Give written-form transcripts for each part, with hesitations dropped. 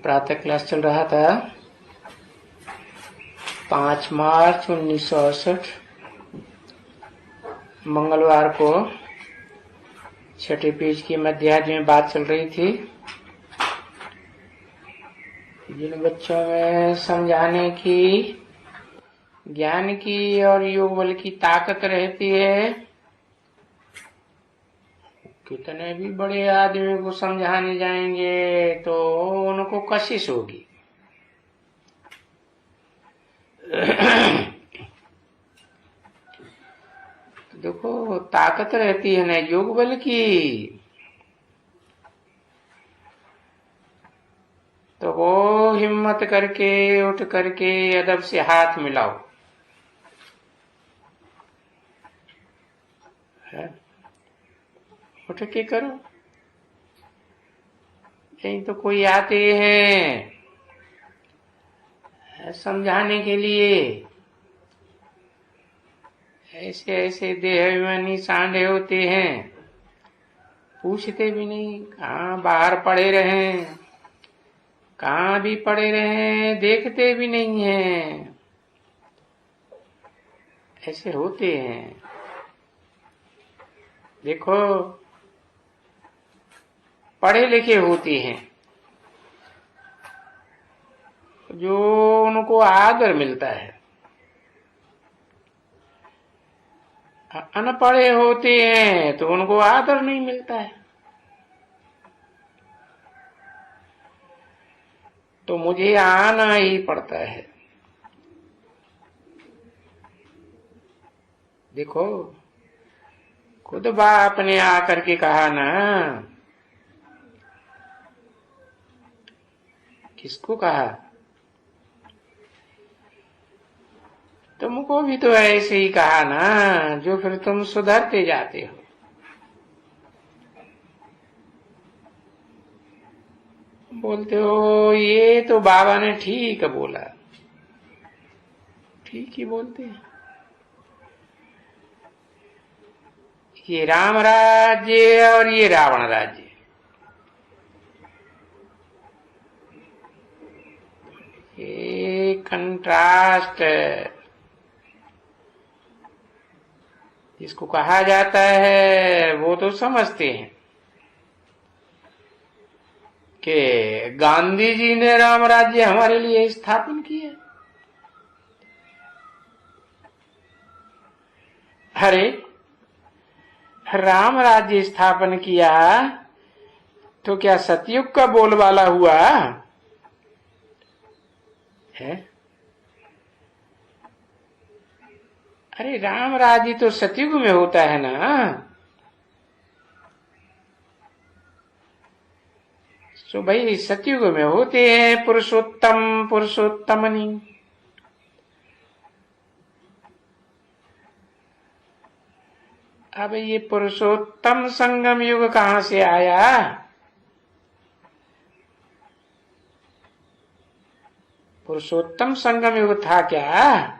प्रातः क्लास चल रहा था 5 मार्च 1968 मंगलवार को छठे पेज की मध्याह्न में बात चल रही थी। जिन बच्चों में समझाने की, ज्ञान की और योग बल की ताकत रहती है, कितने भी बड़े आदमी को समझाने जाएंगे तो उनको कशिश होगी। तो देखो, ताकत रहती है ना योग बल की, तो वो हिम्मत करके उठ करके अदब से हाथ मिलाओ। उठ के करो। नहीं तो कोई आते हैं समझाने के लिए, ऐसे ऐसे देहाभिमानी सांडे होते हैं, पूछते भी नहीं कहाँ बाहर पड़े रहे, कहाँ भी पड़े रहे, देखते भी नहीं हैं। ऐसे होते हैं। देखो, पढ़े लिखे होते हैं जो उनको आदर मिलता है, अनपढ़े होते हैं तो उनको आदर नहीं मिलता है। तो मुझे आना ही पड़ता है। देखो, खुद बाप ने आकर के कहा ना, किसको कहा? तुमको भी तो ऐसे ही कहा ना, जो फिर तुम सुधरते जाते हो। बोलते हो ये तो बाबा ने ठीक बोला। ठीक ही बोलते हैं। ये राम राज्य और ये रावण राज्य, ये कंट्रास्ट जिसको कहा जाता है वो तो समझते हैं कि गांधी जी ने राम राज्य हमारे लिए स्थापन किया। अरे, राम राज्य स्थापन किया तो क्या सतयुग का बोलबाला हुआ है? अरे, राम राज्य तो सतयुग में होता है ना। तो भाई सतयुग में होते हैं पुरुषोत्तम पुरुषोत्तमनी। अब ये पुरुषोत्तम संगम युग कहां से आया? पुरुषोत्तम संगम युग था क्या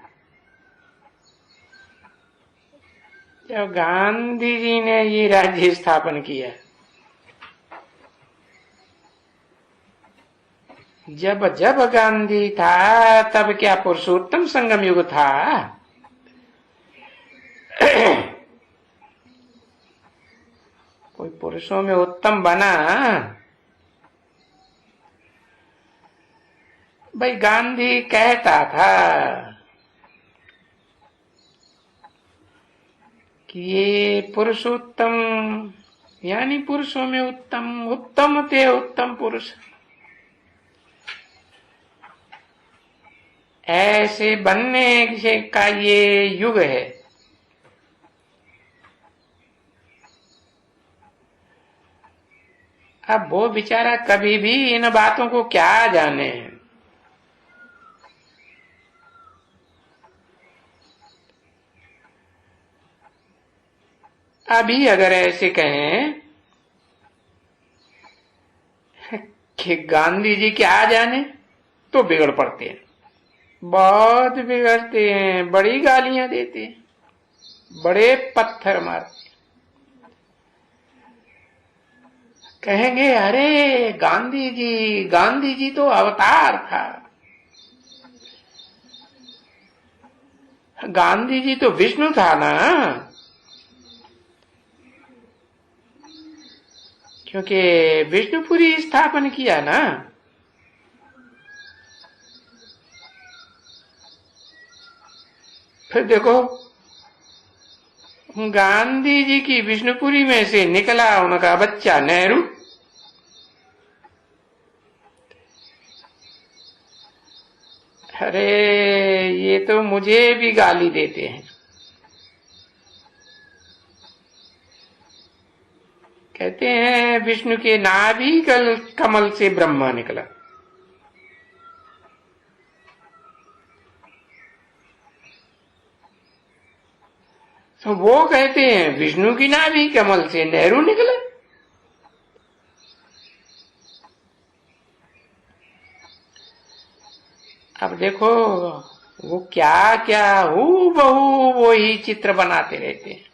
जब गांधी जी ने ये राज्य स्थापन किया? जब जब गांधी था तब क्या पुरुषोत्तम संगम युग था? कोई पुरुषों में उत्तम बना? भाई गांधी कहता था कि ये पुरुषोत्तम यानी पुरुषों में उत्तम, उत्तम थे उत्तम पुरुष, ऐसे बनने का ये युग है। अब वो बेचारा कभी भी इन बातों को क्या जाने। अभी अगर ऐसे कहें कि गांधी जी क्या जाने तो बिगड़ पड़ते हैं, बहुत बिगड़ते हैं, बड़ी गालियां देते हैं, बड़े पत्थर मारते हैं। कहेंगे अरे गांधी जी तो अवतार था, गांधी जी तो विष्णु था ना, क्योंकि विष्णुपुरी स्थापन किया ना। फिर देखो गांधी जी की विष्णुपुरी में से निकला उनका बच्चा नेहरू। अरे ये तो मुझे भी गाली देते हैं, कहते हैं विष्णु के नाभि कमल से ब्रह्मा निकला। तो वो कहते हैं विष्णु की नाभि कमल से नेहरू निकला। अब देखो वो क्या क्या हूबहू वो ही चित्र बनाते रहते हैं।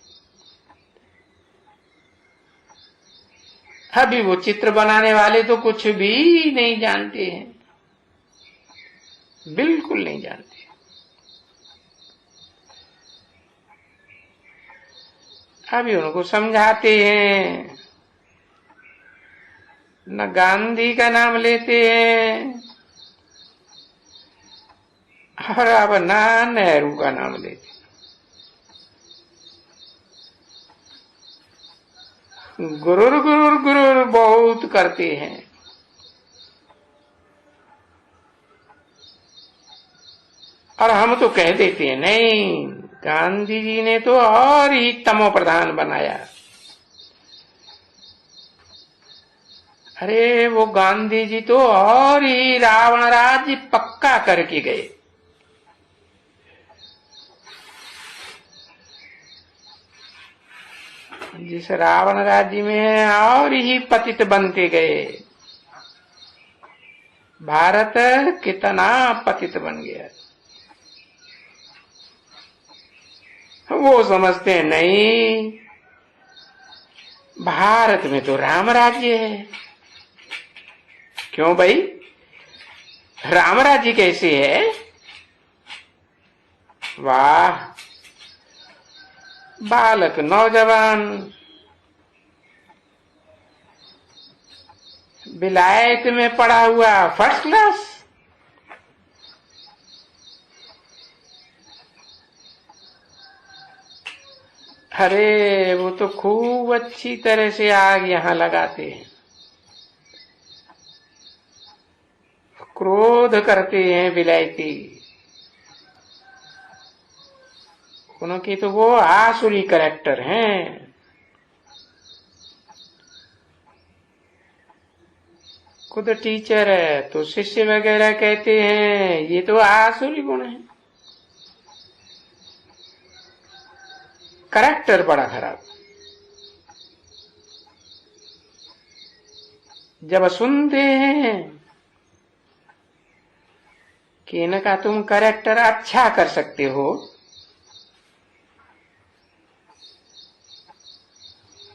अभी वो चित्र बनाने वाले तो कुछ भी नहीं जानते हैं, बिल्कुल नहीं जानते। अभी उनको समझाते हैं, न गांधी का नाम लेते हैं और अब ना नेहरू का नाम लेते। गुरुर गुरुर गुरुर बहुत करते हैं। और हम तो कह देते हैं नहीं, गांधी जी ने तो और ही तमो प्रधान बनाया। अरे वो गांधी जी तो और ही रावण राज्य पक्का करके गए। जिस रावण राज्य में और ही पतित बनते गए। भारत कितना पतित बन गया। वो समझते हैं नहीं, भारत में तो राम राज्य है। क्यों भाई, राम राज्य कैसे है? वाह, बालक नौजवान विलायत में पढ़ा हुआ फर्स्ट क्लास, अरे वो तो खूब अच्छी तरह से आग यहां लगाते हैं, क्रोध करते हैं विलायती। उनकी तो वो आसुरी कैरेक्टर हैं। खुद टीचर है तो शिष्य वगैरह कहते हैं ये तो आसुरी गुण है। कैरेक्टर बड़ा खराब। जब सुनते हैं कि इनका तुम कैरेक्टर अच्छा कर सकते हो,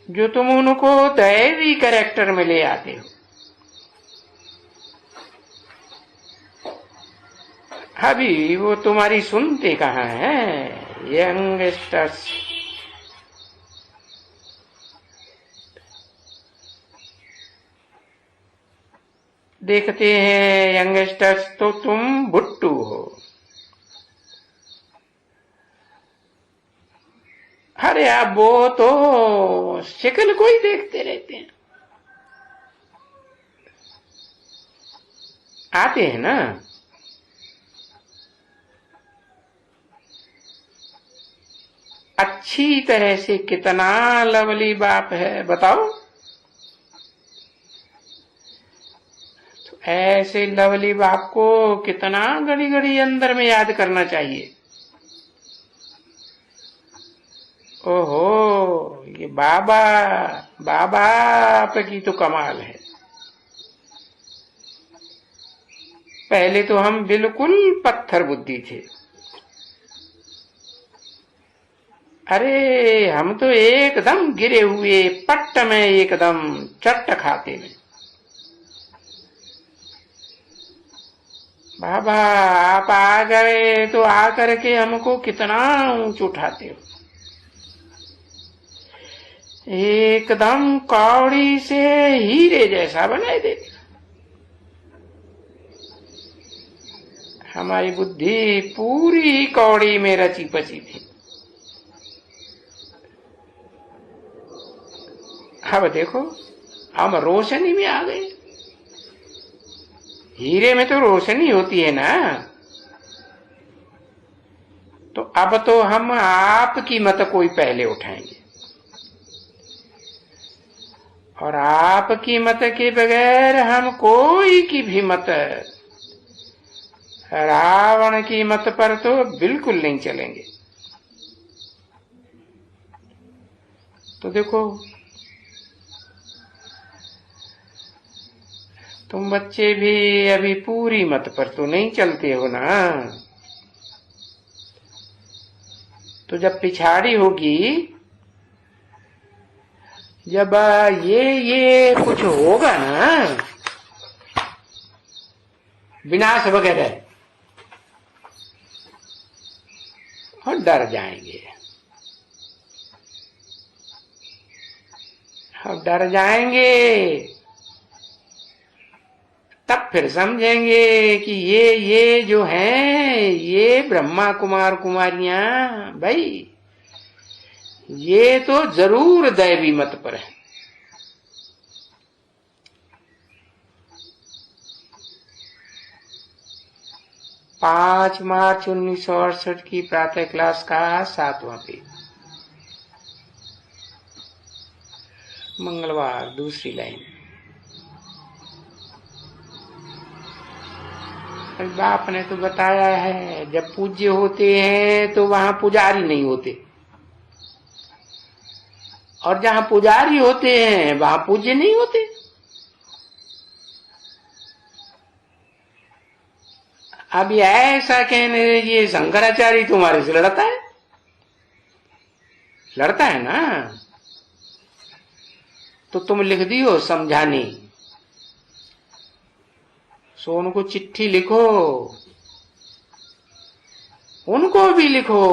जो तुम उनको दैवी कैरेक्टर में ले आते हो, अभी वो तुम्हारी सुनते कहाँ हैं यंगस्टर्स। देखते हैं यंगस्टर्स तो तुम भुट्टू हो। अरे आप वो तो शक्ल को ही देखते रहते हैं। आते हैं ना, अच्छी तरह से कितना लवली बाप है बताओ। तो ऐसे लवली बाप को कितना घड़ी घड़ी अंदर में याद करना चाहिए। ओहो, ये बाबा बाबा की तो कमाल है। पहले तो हम बिल्कुल पत्थर बुद्धि थे, अरे हम तो एकदम गिरे हुए पट्ट में एकदम चट्ट खाते में। बाबा आप आ गए तो आकर के हमको कितना ऊंच उठाते हो, एकदम कौड़ी से हीरे जैसा बनाए देते। हमारी बुद्धि पूरी कौड़ी में रची पची थी, अब देखो हम रोशनी में आ गए। हीरे में तो रोशनी होती है ना, तो अब तो हम आपकी मत कोई पहले उठाएंगे, और आपकी मत के बगैर हम कोई की भी मत, रावण की मत पर तो बिल्कुल नहीं चलेंगे। तो देखो तुम बच्चे भी अभी पूरी मत पर तो नहीं चलते हो ना, तो जब पिछाड़ी होगी, जब ये कुछ होगा ना विनाश वगैरह, और डर जाएंगे, अब डर जाएंगे तब फिर समझेंगे कि ये जो हैं ये ब्रह्मा कुमार कुमारियां भाई ये तो जरूर दैवी मत पर है। पांच मार्च 1968 की प्रातः क्लास का 7वां पेज, मंगलवार, दूसरी लाइन। बाप ने तो बताया है जब पूज्य होते हैं तो वहां पुजारी नहीं होते, और जहां पुजारी होते हैं वहां पूज्य नहीं होते। अब ऐसा कहने ये शंकराचार्य तुम्हारे से लड़ता है, लड़ता है ना, तो तुम लिख दियो समझानी, सो उनको चिट्ठी लिखो, उनको भी लिखो,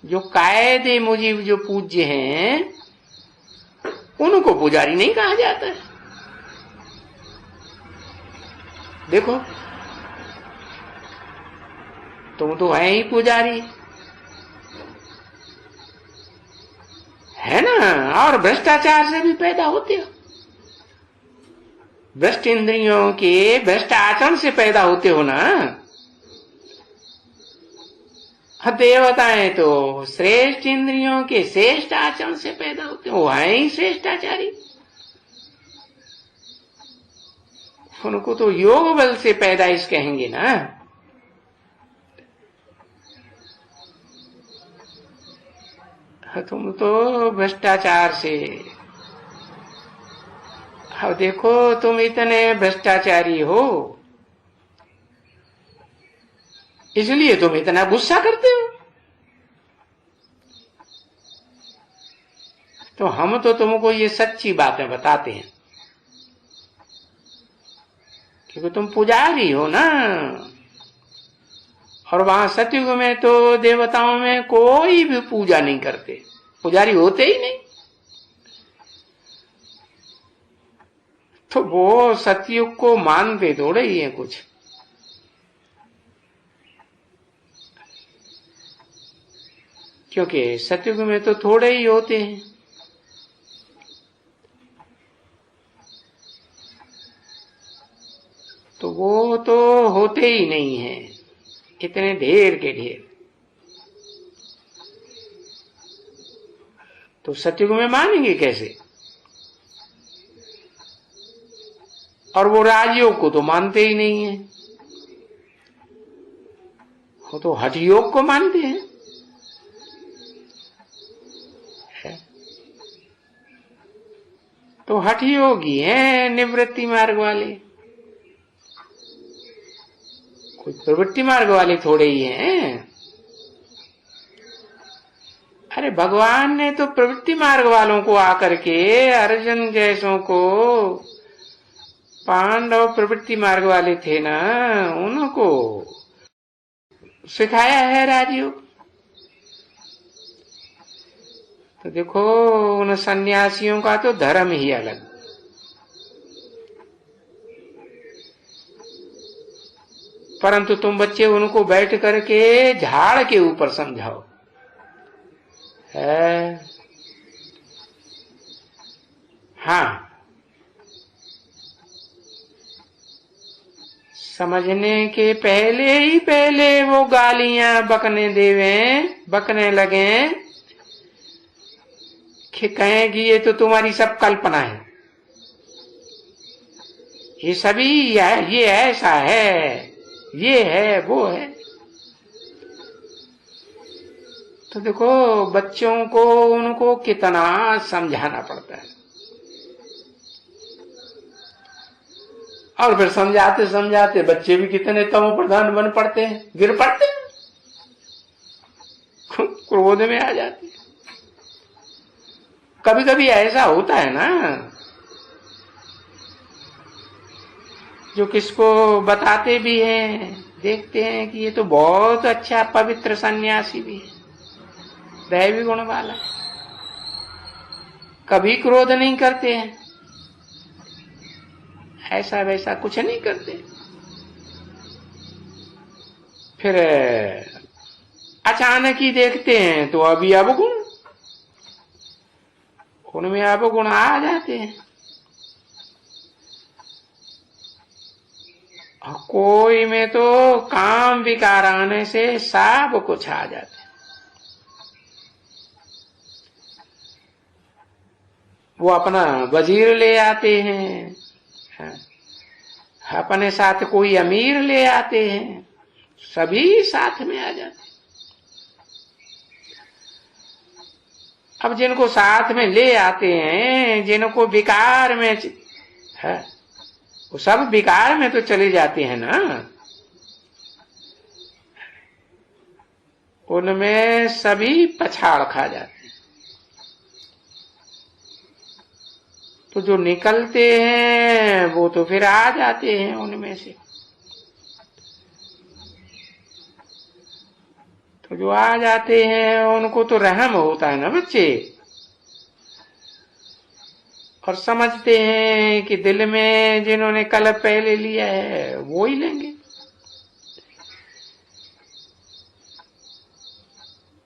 जो कायदे मुजिब जो पूज्य हैं उनको पुजारी नहीं कहा जाता है। देखो तुम तो है ही पुजारी, है ना, और भ्रष्टाचार से भी पैदा होते हो, भ्रष्ट इंद्रियों के भ्रष्ट आचरण से पैदा होते हो ना। देवताएं तो श्रेष्ठ इंद्रियों के श्रेष्ठ आचरण से पैदा होते हो, है ही श्रेष्ठाचारी, उनको तो योग बल से पैदाइश कहेंगे ना। तुम तो भ्रष्टाचार से, अब देखो तुम इतने भ्रष्टाचारी हो इसलिए तुम इतना गुस्सा करते हो, तो हम तो तुमको ये सच्ची बातें बताते हैं क्योंकि तुम पुजारी हो ना, और वहां सतयुग में तो देवताओं में कोई भी पूजा नहीं करते, पुजारी होते ही नहीं, तो वो सतयुग को मानते थोड़े ही है कुछ। क्योंकि सतयुग में तो थोड़े ही होते हैं, तो वो तो होते ही नहीं है, इतने ढेर के ढेर, तो सतयुग में मानेंगे कैसे। और वो राजयोग को तो मानते ही नहीं है, वो तो हठ योग को मानते हैं। तो हठ योगी हैं निवृत्ति मार्ग वाले, कोई प्रवृत्ति मार्ग वाले थोड़े ही हैं। अरे भगवान ने तो प्रवृत्ति मार्ग वालों को आकर के, अर्जुन जैसों को, पांडव प्रवृत्ति मार्ग वाले थे ना, उनको सिखाया है राजयोग। तो देखो उन सन्यासियों का तो धर्म ही अलग। परंतु तुम बच्चे उनको बैठ करके झाड़ के ऊपर समझाओ है। हाँ, समझने के पहले वो गालियां बकने लगे कि कहेंगी ये तो तुम्हारी सब कल्पना है, ये सभी ये ऐसा है, ये है वो है। तो देखो बच्चों को उनको कितना समझाना पड़ता है, और फिर समझाते समझाते बच्चे भी कितने तमो प्रधान बन पड़ते हैं, गिर पड़ते हैं, क्रोध में आ जाते हैं। कभी कभी ऐसा होता है ना, जो किसको बताते भी हैं, देखते हैं कि ये तो बहुत अच्छा पवित्र सन्यासी भी है, दैवी गुण वाला, कभी क्रोध नहीं करते हैं, ऐसा वैसा कुछ नहीं करते। फिर अचानक ही देखते हैं तो अभी अवगुण, उनमें अवगुण आ जाते हैं। कोई में तो काम विकार आने से सब कुछ आ जाते हैं। वो अपना वजीर ले आते हैं, अपने साथ कोई अमीर ले आते हैं, सभी साथ में आ जाते हैं। अब जिनको साथ में ले आते हैं, जिनको विकार में है, वो सब विकार में तो चले जाते हैं ना, उनमें सभी पछाड़ खा जाते हैं। तो जो निकलते हैं वो तो फिर आ जाते हैं उनमें से। तो जो आ जाते हैं उनको तो रहम होता है ना बच्चे, और समझते हैं कि दिल में जिन्होंने कलप पहले लिया है वो ही लेंगे।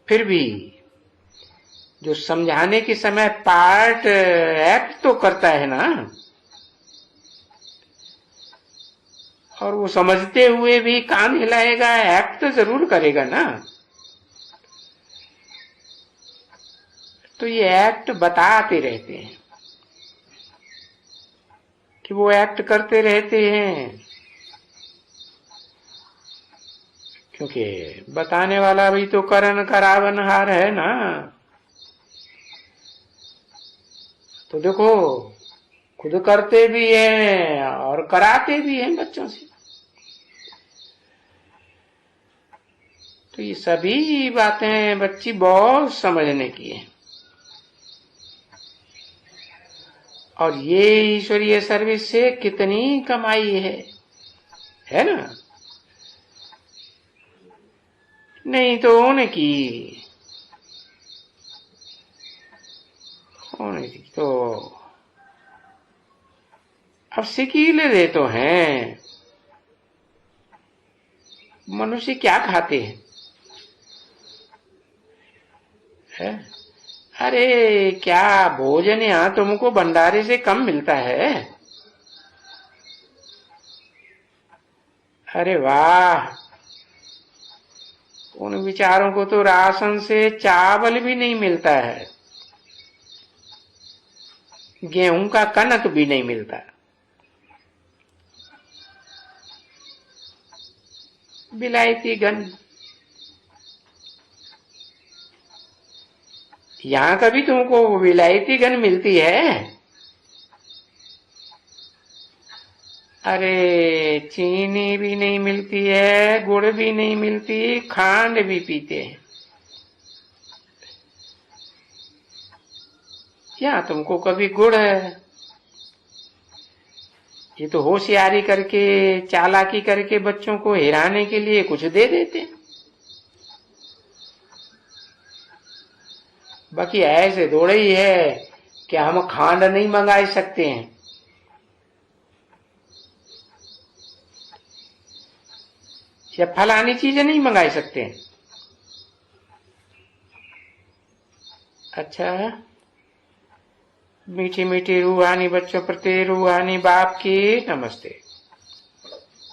फिर भी जो समझाने के समय पार्ट एक्ट तो करता है ना, और वो समझते हुए भी कान हिलाएगा, एक्ट तो जरूर करेगा ना। तो ये एक्ट बताते रहते हैं कि वो एक्ट करते रहते हैं, क्योंकि बताने वाला भी तो करन करावनहार है ना। तो देखो खुद करते भी हैं और कराते भी हैं बच्चों से। तो ये सभी बातें बच्ची बहुत समझने की है, और ये ईश्वरीय सर्विस से कितनी कमाई है ना। नहीं तो उनकी तो अब सिकीले दे तो हैं, मनुष्य क्या खाते हैं है? अरे क्या भोजन यहाँ तुमको भंडारे से कम मिलता है? अरे वाह, उन विचारों को तो राशन से चावल भी नहीं मिलता है, गेहूं का कनक भी नहीं मिलता। विलायती गन, यहां कभी तुमको विलायती गन मिलती है? अरे चीनी भी नहीं मिलती है, गुड़ भी नहीं मिलती, खांड भी पीते हैं। क्या तुमको कभी गुड़ है? ये तो होशियारी करके, चालाकी करके बच्चों को हिराने के लिए कुछ दे देते। बाकी ऐसे थोड़ा ही है कि हम खांड नहीं मंगा सकते हैं, या फलानी चीजें नहीं मंगा सकते हैं। अच्छा, मीठी मीठी रूहानी बच्चों प्रति रूहानी बाप की नमस्ते।